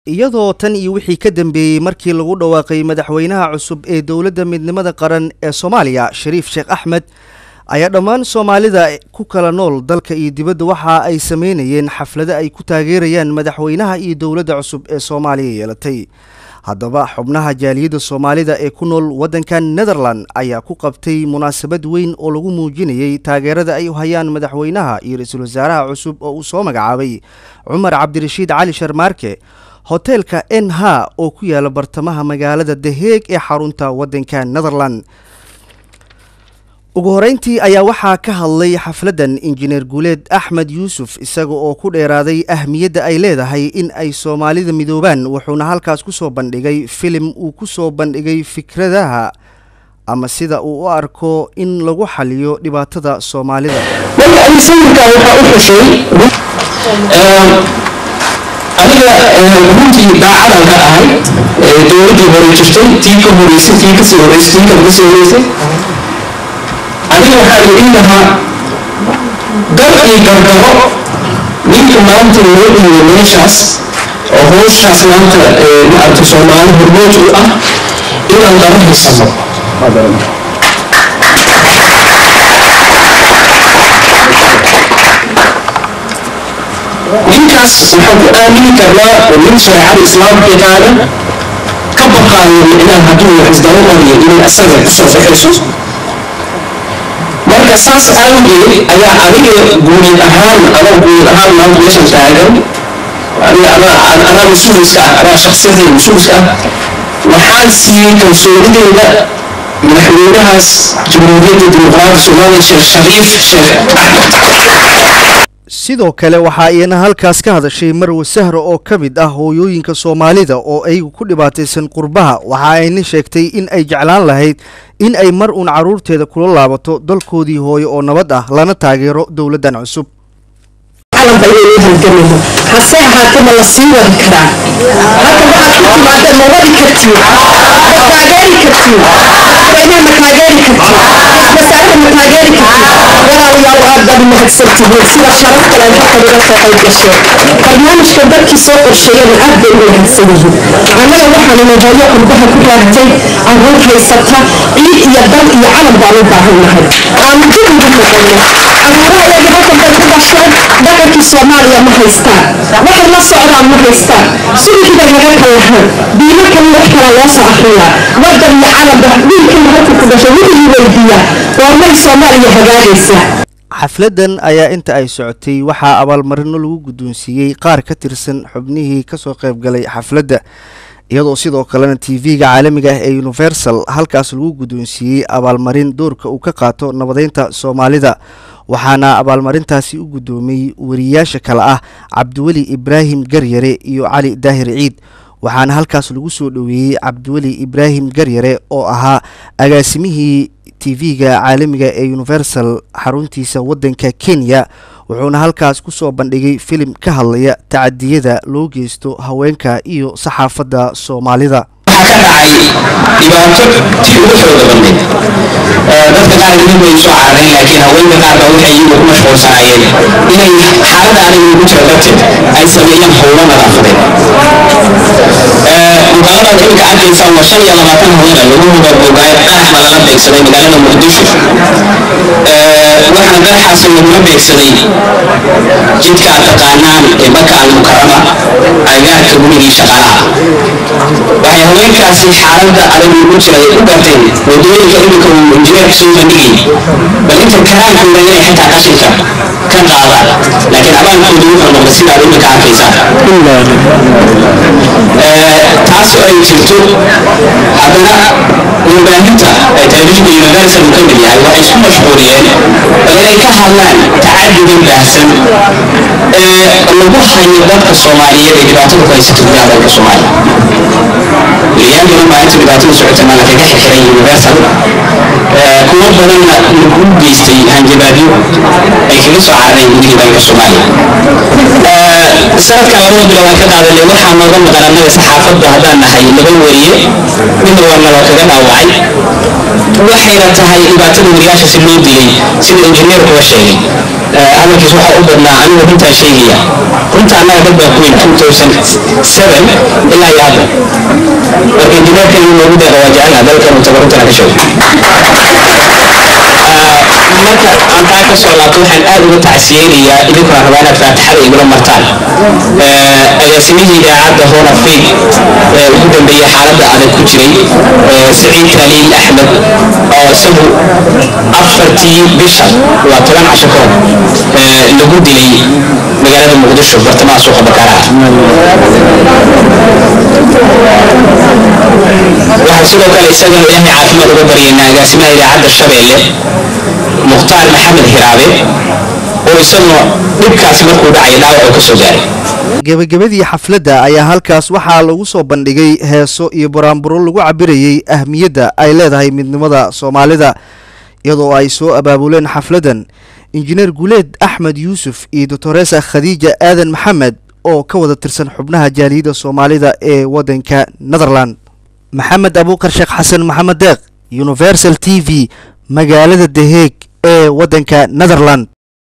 iyadoo tan iyo wixii ka dambeeyay markii lagu dhawaaqay madaxweynaha cusub ee dowladda midnimada qaran ee Soomaaliya Shariif Sheekh Axmed ayaa dhammaan Soomaalida ku kala nool dalka iyo dibadda waxa ay sameynayeen xaflado ay ku taageerayaan madaxweynaha iyo dowladda cusub ee Soomaaliya yeelatay. haddaba xubnaha jaaliyadda Soomaalida ee ku nool waddanka Netherland ayaa ku qabtay munaasabad weyn oo lagu muujinayay taageerada ay u hayaan madaxweynaha iyo ra'iisul wasaaraha cusub oo uu soo magacaabay Cumar Cabdirashiid Cali Sharmaarke hotelka NH oo ku yaala bartamaha magaalada The Hague ee xarunta waddanka Netherland. ugu horeyntii ayaa waxaa ka hadlay xafladan injineer Guuleed Axmed Yuusuf isaga oo ku dheeraaday ahmiyadda ay leedahay in ay Soomaalida midoobaan wuxuuna halkaas ku soo bandhigay filim uu ku soo bandhigay fikradaha ama sida uu u arko in lagu xaliyo dhibaatada Soomaalida. aniga runtii daacad ka ahay dowladii hore jirtay tii ka horeysay tii ka soo horeysay aniga waxaa idin lahaa dal iyo gardaro ninka maanta loo dhiibay meeshaas oo howshaas maanta maaragta Soomaali hormood u ah inaan daba haysano ninkaas waxaan ku aamini karnaa oo nin shareecada islaamka yaqaana ka baqaayo inaan hadduu isdaba qoriyo inay asaga kusoo baxayso marka saas awgeed ayaa aniga guud ahaan maanta meeshan taagan anaa mas-uuliska ah anaa shakhsiyadayda mas-uulka ah waxaan siiyey kalsoonideyda madaxweynahaas jamhuuriyadda dimuqraadiga Soomaaliya Sheekh Shariif Sheekh Axmed. sidoo kale waxa iyana halkaas ka hadashay Marwo Sahro oo kamid ah hooyooyinka Soomaalida oo ay ku dhibaataysan qurbaha waxa ay sheegtay in ay jeclaan lahayd in ay mar uun caruurteeda kula laabato dalkoodii hooyo oo nabad ah lana taageero dowladdan cusub. hase ahaatee la sii wadi karaa halka waxaad ku timaadeen ma wadi kartiin taageeri kartiin madaxweynaha ma taageeri kartiin wasaarada ma taageeri kartiin walaalayaal aad baad mahadsantihiin sida sharafta leh halkan uga soo qayb gashay barnaamijka dadkii soo qorsheeyeen aad bay u wanaagsan yihiin annaga waxaanu nahooyo qurbaha ku raagtay awood haysata ciid iyo dal iyo calan baan u baahannahay aanu dib ugu noqono caruurahayaga halkan bay ku dhasheen dhaqankii Soomaaliya ma haystaan waxay la socdaan ma haystaan sidii bay naga kalahaan diimo kale wax kale loo soo akhriyaa waddan iyo calan wiilkan halka ku dhashay wixii weydiiyaa waa may Soomaaliya hagaagaysaa. xafladan ayaa inta ay socotay waxaa abaalmarino lagu guddoonsiiyey qaar ka tirsan xubnihii ka soo qayb galay xafladda iyadoo sidoo kalena TV-ga caalamiga ah ee Universal halkaas lagu guddoonsiiyey abaalmarin doorka uu ka qaato nabadeynta Soomaalida waxaana abaalmarintaasi u guddoomiyay wariyaasha kale ah Cabdiweli Ibraahim Garyare iyo Cali Daahir Ciid waxaana halkaas lagu soo dhaweeyay Cabdiweli Ibraahim Garyare oo ahaa agaasimihii TV-ga caalamiga ee Universal xaruntiisa waddanka Kenya wuxuuna halkaas ku soo bandhigay filim ka hadlaya tacadiyada loo geysto haweenka iyo saxaafadda Soomaalida. waxaa ka dhacay dhibaato tii ugu xooga badnayd dadka qaar way soo carareen laakiin haweenka qaar baa waxay iyagu ku mashquulsanayeen inay xaaladda aniga ugu jiro darteed ay sameeyaan howlo nadaafadeed muqaaladaad imika arkaysaan waa 25 haween lagu hubo bogaay qarax baa lala beegsaday magaalada Muqdisho waxaan qaraxaasi lagula beegsaday jidka aad taqaanaan ee Maka al-Mukarrama agaarka gurigii shaqaalaha waxay haweenkaasi xaaladda adag ugu jiray u garteen wadooyinka imika uu injineerku soo bandhigay bal inta karaankooda inay xitaa qashinka ka qaadaan laakiin abaalkooda wuxuu noqday sidaad imika arkaysaan taas oo ay jirto haddana warbaahinta telefishinka Universal uu ka mid yahay waxay isku mashquuliyeen bal inay ka hadlaan tacaddiga baahsan lagu hayo dadka Soomaaliyeed ee dhibaatada ku haysata gudaha dalka Soomaaliya. لأن ما أنت بدأتوا سعودة ما لك كحكرين Universal kuwo badanna lagu geystay hanjabaadyo ay kaga soo carareen gudihii dalka Soomaaliya. sanadkan 2 bilood ka qaadanay waxaa nooga maqan annaga saxaafadda haddaan nahay laba wariye midna waa naloo kaga dhaawacay waxayna tahay dhibaatada wariyaasha si loo dilay sida injineerku wa sheegay hadalkiis waxaa u badnaa anigu runtaa sheegaya runta annaga dad baa ku weyn 2007 ilaa iyo hadda marka injineerka inuu noogu deeqa waa jecelna dalkan uu tabaruntana ka sheego marka aan taa ka soo laabto waxaan aad uga tacsiyeynayaa idinkuna rabaa inaad faataxada igula martaan agaasimihii idaacadda Horn Afrique ugu dambeeyay xaaladda adag ku jiray Saciid Khaliil Axmed oo isagu 4 bisha waa 10 casho ka hor lagu dilay magaalada Muqdisho bartamaha suuqa Bakaaraha waxaan sidoo kale isagana ilaahay caafimaad uga baryaynaa agaasimaha idaacadda Shabeelle Mukhtaar Maxamed Hiraabe oo isagoo dhibkaasi markuu dhacay dhaawac ka soo gaaray. gabagabadii xafladda ayaa halkaas waxaa lagu soo bandhigay heeso iyo baraamburo lagu cabirayay ahmiyadda ay leedahay midnimada Soomaalida iyadoo ay soo abaabuleen xafladan injineer Guuleed Axmed Yuusuf iyo Dr. Khadiija Aadan Maxamed oo ka wada tirsan xubnaha jaaliyadda Soomaalida ee wadanka Netherland. Maxamed Abuukar Sheekh Xasan Maxamed Deeq, Universal TV, magaalada The Hague ee wadanka Netherland.